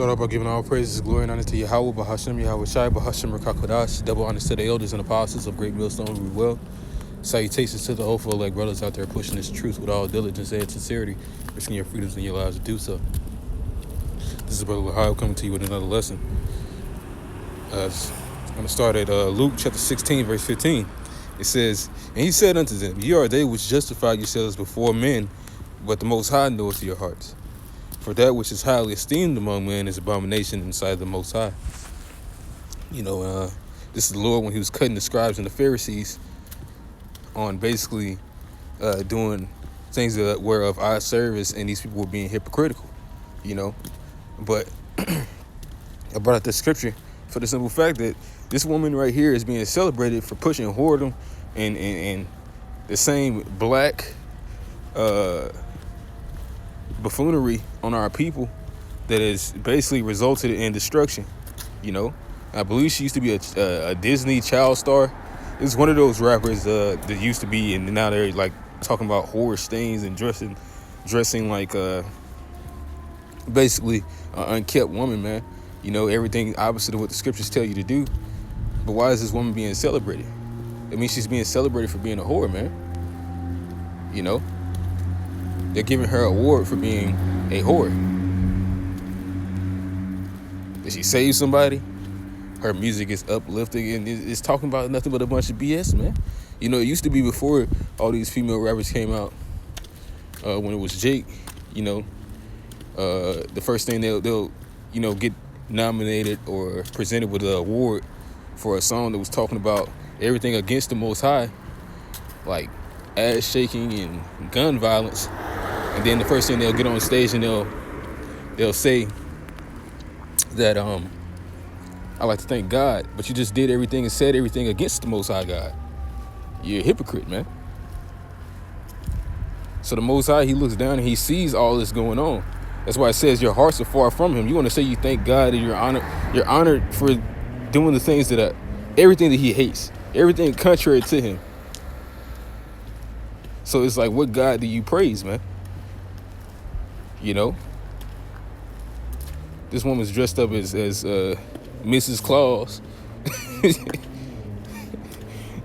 start off by giving all praises, glory, and honor to Yahweh, Bahashem, Yahweh Shai, Bahashem, Rakakodash, double honors to the elders and apostles of Great Millstone, we will. Salutations to the hopeful elect brothers out there pushing this truth with all diligence and sincerity, risking your freedoms and your lives to do so. This is Brother Lahio coming to you with another lesson. I'm going to start at Luke chapter 16, verse 15. It says, "And he said unto them, Ye are they which justify yourselves before men, but the Most High knoweth your hearts. For that which is highly esteemed among men is abomination in the sight of the Most High." This is the Lord when he was cutting the scribes and the Pharisees on basically doing things that were of eye service, and these people were being hypocritical, But I brought out this scripture for the simple fact that this woman right here is being celebrated for pushing whoredom and the same black buffoonery on our people that has basically resulted in destruction. I believe she used to be a Disney child star. It's one of those rappers that used to be, and now they're like talking about whore stains and dressing like basically an unkept woman, man. Everything opposite of what the scriptures tell you to do. But why is this woman being celebrated? I mean, she's being celebrated for being a whore, man. They're giving her an award for being a whore. Did she save somebody? Her music is uplifting and it's talking about nothing but a bunch of BS, man. It used to be before all these female rappers came out, when it was Jake, the first thing they'll get nominated or presented with an award for a song that was talking about everything against the Most High, like ass shaking and gun violence. And then the first thing they'll get on stage and they'll say that I like to thank God, but you just did everything and said everything against the Most High God. You're a hypocrite, man. So the Most High, he looks down and he sees all this going on. That's why it says your hearts are far from him. You want to say you thank God and you're honored for doing the things that everything that he hates, everything contrary to him. So it's like, what God do you praise, man? This woman's dressed up as Mrs. Claus.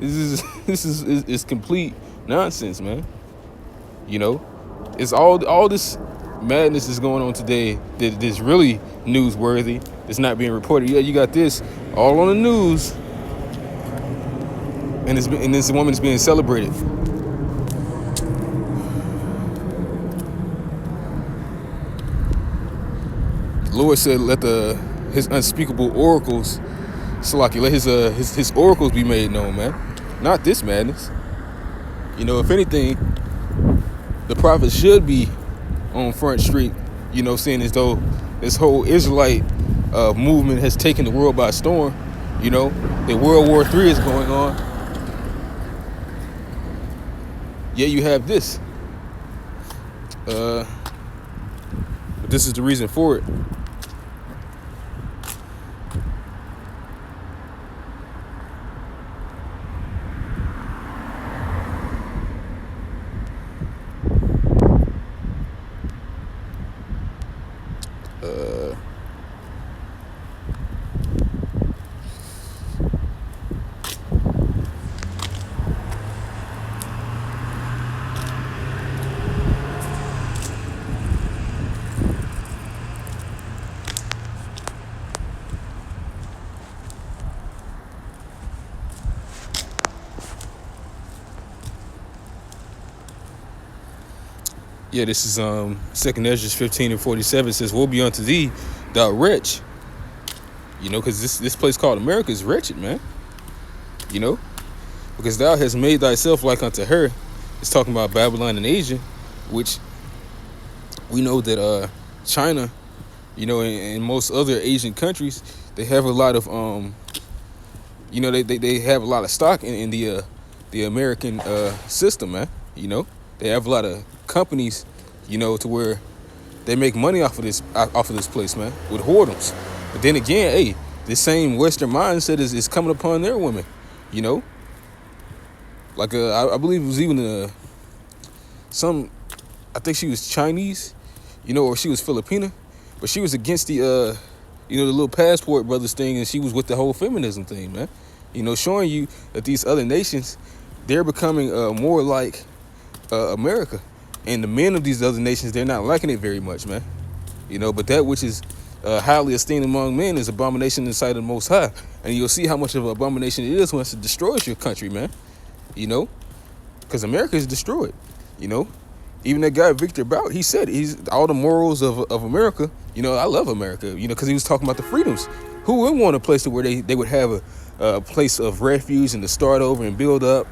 This is complete nonsense, man. It's all this madness is going on today that is really newsworthy. It's not being reported. Yeah, you got this all on the news, and this woman is being celebrated. The Lord said, "Let his unspeakable oracles, Salaki, let his oracles be made known, man. Not this madness. If anything, the prophet should be on Front Street, saying as though this whole Israelite movement has taken the world by storm. That World War III is going on. Yeah, you have this. But this is the reason for it. Yeah, this is 2nd Ezra 15 and 47 says, "Woe be unto thee, thou wretch." Because this place called America is wretched, man. Because thou hast made thyself like unto her. It's talking about Babylon and Asia, which we know that China, and most other Asian countries, they have a lot of they have a lot of stock in the American system, man. They have a lot of companies, to where they make money off of this place, man, with whoredoms. But then again, hey, the same Western mindset is coming upon their women, Like I believe it was even I think she was Chinese, or she was Filipina, but she was against the the little passport brothers thing, and she was with the whole feminism thing, man. Showing you that these other nations, they're becoming more like America. And the men of these other nations, they're not liking it very much, man. But that which is highly esteemed among men is abomination in the sight of the Most High. And you'll see how much of an abomination it is once it destroys your country, man. Because America is destroyed, Even that guy, Victor Bout, he said he's all the morals of America. I love America, because he was talking about the freedoms. Who would want a place where they would have a place of refuge and to start over and build up?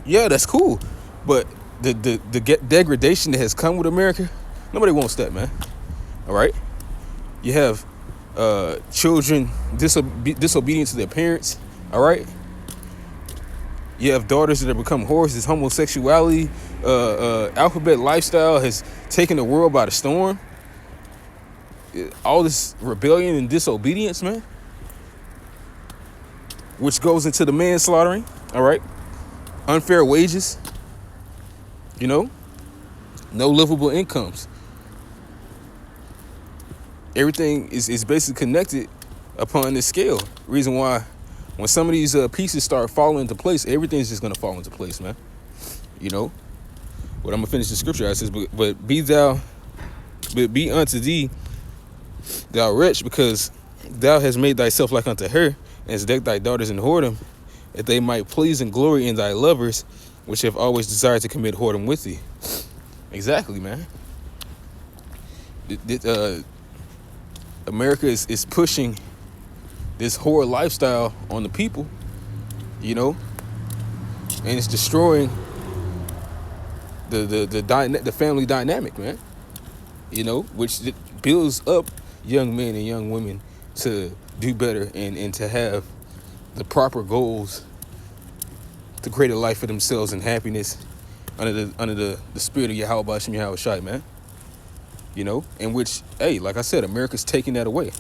Yeah, that's cool. But the degradation that has come with America, nobody wants that, man. All right? You have children disobedient to their parents, all right? You have daughters that have become whores. This homosexuality, alphabet lifestyle has taken the world by the storm. All this rebellion and disobedience, man, which goes into the manslaughtering, all right? Unfair wages, no livable incomes. Everything is basically connected upon this scale. Reason why when some of these pieces start falling into place, everything's just going to fall into place, man. But I'm going to finish the scripture. It says, but be unto thee, thou wretch, because thou hast made thyself like unto her, and hast decked thy daughters in whoredom, that they might please and glory in thy lovers, which have always desired to commit whoredom with thee. Exactly, man. America is pushing this whore lifestyle on the people, and it's destroying the family dynamic, man. Which builds up young men and young women to do better and to have the proper goals to create a life for themselves and happiness under the spirit of Yahweh Bashim Yahweh Shai, man. In which, hey, like I said, America's taking that away.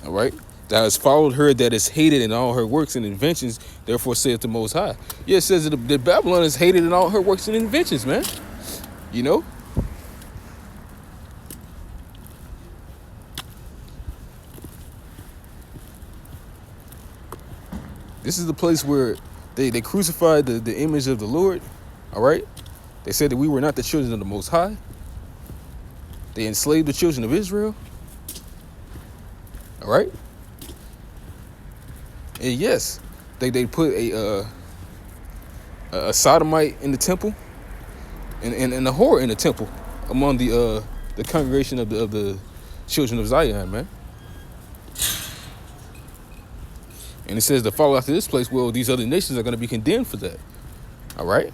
All right? Thou hast followed her that is hated in all her works and inventions, therefore saith the Most High. Yeah, it says that Babylon is hated in all her works and inventions, man. This is the place where they crucified the image of the Lord, all right? They said that we were not the children of the Most High. They enslaved the children of Israel, all right? And yes, they put a sodomite in the temple and a whore in the temple among the congregation of the children of Zion, man. And it says to follow after this place, well, these other nations are going to be condemned for that. All right?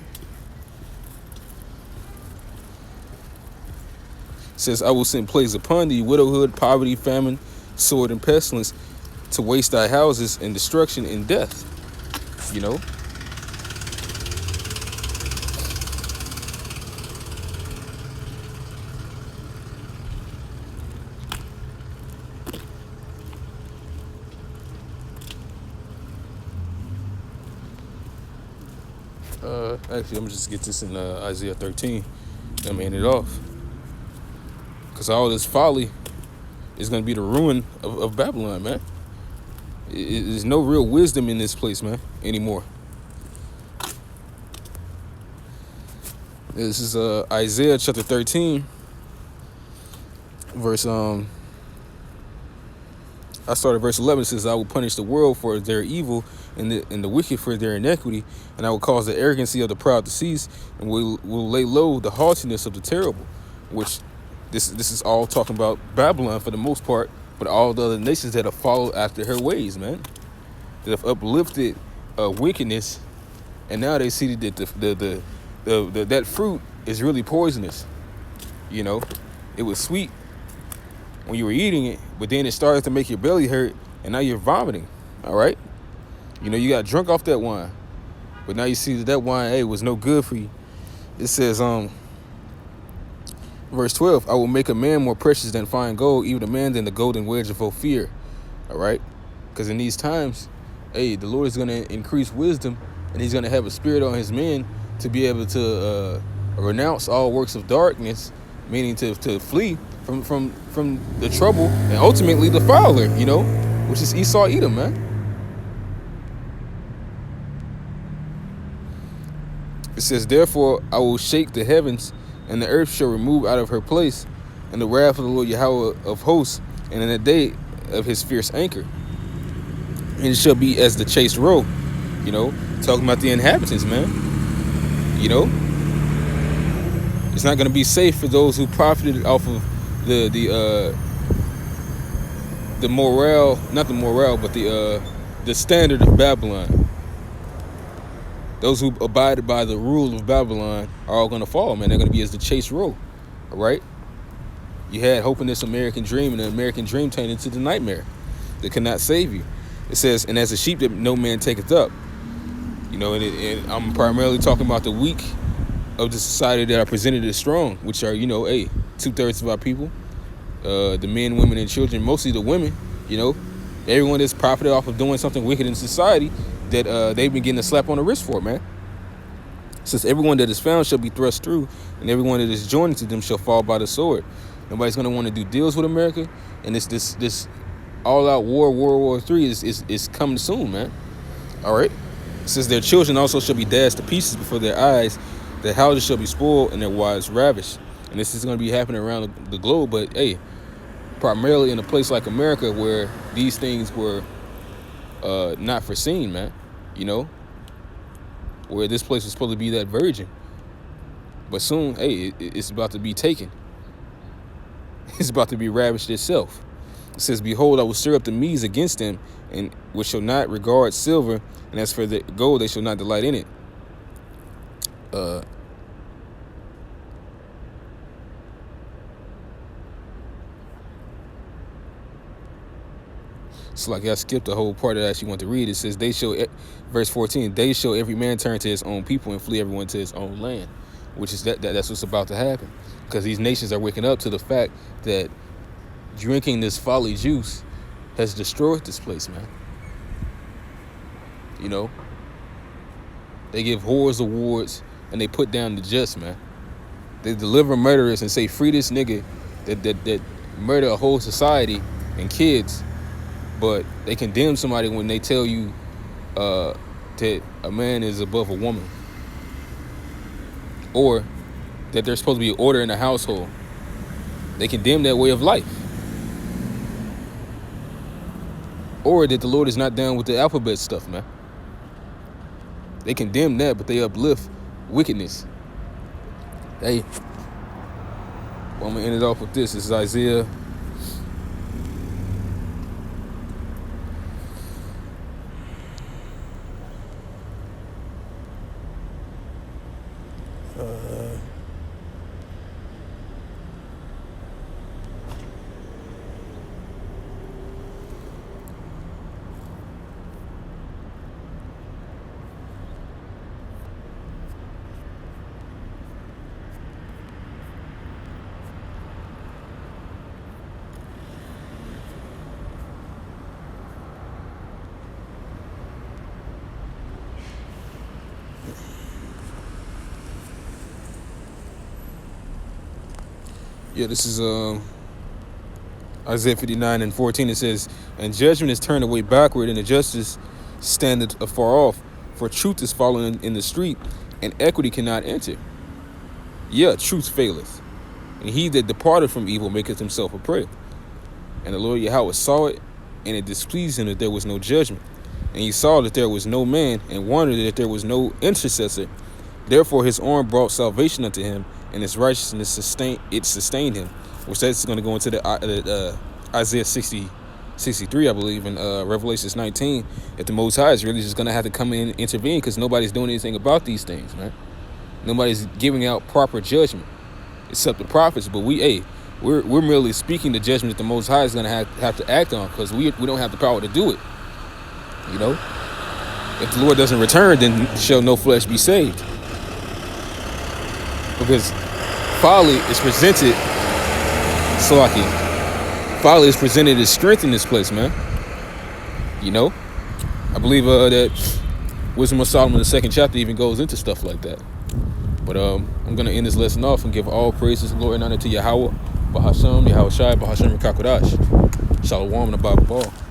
It says, I will send plagues upon thee, widowhood, poverty, famine, sword, and pestilence, to waste thy houses, and destruction and death. Actually, I'm gonna just get this in Isaiah 13. I'm gonna end it off. Because all this folly is gonna be the ruin of Babylon, man. There's no real wisdom in this place, man, anymore. This is Isaiah chapter 13, verse I started verse 11. It says, I will punish the world for their evil and the wicked for their iniquity, and I will cause the arrogancy of the proud to cease, and will lay low the haughtiness of the terrible. Which this is all talking about Babylon for the most part, but all the other nations that have followed after her ways, man, that have uplifted wickedness, and now they see that that fruit is really poisonous. It was sweet when you were eating it, but then it started to make your belly hurt, and now you're vomiting. All right, you got drunk off that wine, but now you see that wine, hey, was no good for you. It says, verse 12, I will make a man more precious than fine gold, even a man than the golden wedge of Ophir. All right, because in these times, hey, the Lord is going to increase wisdom, and he's going to have a spirit on his men to be able to renounce all works of darkness, meaning to flee from the trouble and ultimately the fowler, which is Esau Edom, man. It says, therefore I will shake the heavens, and the earth shall remove out of her place, and the wrath of the Lord Yahweh of hosts, and in the day of his fierce anger. And it shall be as the chased roe, talking about the inhabitants, man. It's not going to be safe for those who profited off of the morale, not the morale, but the standard of Babylon. Those who abided by the rule of Babylon are all going to fall, man. They're going to be as the chased roe, all right? You had hope in this American dream, and the American dream turned into the nightmare that could not save you. It says, and as a sheep that no man taketh up. And I'm primarily talking about the weak of the society that are presented as strong, which are, 2/3 of our people, the men, women, and children, mostly the women, everyone that's profited off of doing something wicked in society that they've been getting a slap on the wrist for, man. Since everyone that is found shall be thrust through, and everyone that is joined to them shall fall by the sword. Nobody's going to want to do deals with America, and this all-out war, World War III, is coming soon, man. All right? It says their children also shall be dashed to pieces before their eyes, their houses shall be spoiled, and their wives ravished. And this is going to be happening around the globe, but, hey, primarily in a place like America where these things were not foreseen, man, where this place was supposed to be that virgin. But soon, hey, it's about to be taken. It's about to be ravished itself. It says, behold, I will stir up the Medes against them, and which shall not regard silver, and as for the gold, they shall not delight in it. So like I skipped the whole part that I actually want to read. It says, verse 14, they shall every man turn to his own people and flee everyone to his own land, which is that's what's about to happen, because these nations are waking up to the fact that drinking this folly juice has destroyed this place, man. They give whores awards and they put down the just, man. They deliver murderers and say, free this nigga that murder a whole society and kids. But they condemn somebody when they tell you that a man is above a woman, or that there's supposed to be order in the household. They condemn that way of life. Or that the Lord is not down with the alphabet stuff, man. They condemn that, but they uplift wickedness. Hey, well, I'm going to end it off with this. This is Isaiah. This is Isaiah 59:14. It says, and judgment is turned away backward, and the justice standeth afar off. For truth is fallen in the street, and equity cannot enter. Truth faileth. And he that departed from evil maketh himself a prey. And the Lord Yahweh saw it, and it displeased him that there was no judgment. And he saw that there was no man, and wondered that there was no intercessor. Therefore his arm brought salvation unto him, and his righteousness sustained him. Which that's going to go into the Isaiah 63, I believe, in Revelation 19. That the Most High is really just going to have to come in and intervene, because nobody's doing anything about these things, man. Nobody's giving out proper judgment, except the prophets. But we're merely speaking the judgment that the Most High is going to have to act on, because we don't have the power to do it. If the Lord doesn't return, then shall no flesh be saved. Because folly is presented, folly is presented as strength in this place, man. I believe that Wisdom of Solomon, the 2nd chapter, even goes into stuff like that. But I'm going to end this lesson off and give all praises, glory, and honor to Yahweh. Bahashem, Yahweh Shai, Bahashem Rakakwadash. Shalom and the Bible Ball.